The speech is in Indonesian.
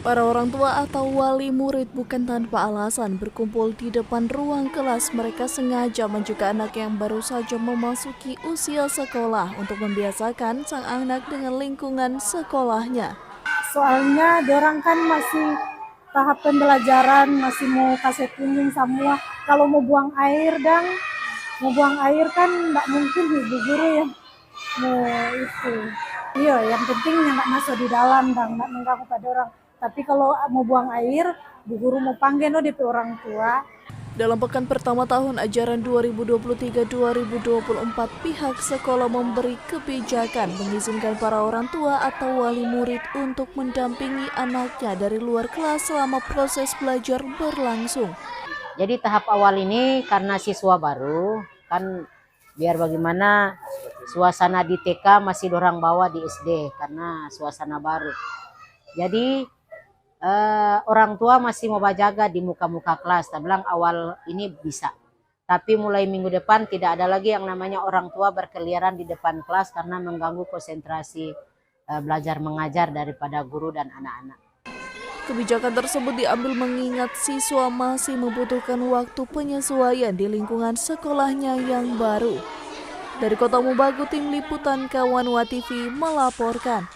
Para orang tua atau wali murid bukan tanpa alasan berkumpul di depan ruang kelas. Mereka sengaja menjaga anak yang baru saja memasuki usia sekolah untuk membiasakan sang anak dengan lingkungan sekolahnya. Soalnya dorang kan masih tahap pembelajaran, masih mau kasih kuning semua. Kalau mau buang air kan nggak mungkin ibu guru yang mau itu. Iya, yang penting nggak masuk di dalam dan nggak mengganggu pada orang. Tapi kalau mau buang air, bu guru mau panggil DP orang tua. Dalam pekan pertama tahun ajaran 2023-2024, pihak sekolah memberi kebijakan mengizinkan para orang tua atau wali murid untuk mendampingi anaknya dari luar kelas selama proses belajar berlangsung. Jadi tahap awal ini karena siswa baru, kan biar bagaimana suasana di TK masih dorang bawa di SD karena suasana baru. Jadi orang tua masih mau jaga di muka-muka kelas. Saya bilang awal ini bisa. Tapi mulai minggu depan tidak ada lagi yang namanya orang tua berkeliaran di depan kelas karena mengganggu konsentrasi belajar mengajar daripada guru dan anak-anak. Kebijakan tersebut diambil mengingat siswa masih membutuhkan waktu penyesuaian di lingkungan sekolahnya yang baru. Dari Kota Mubagu, tim liputan Kawanwa TV melaporkan.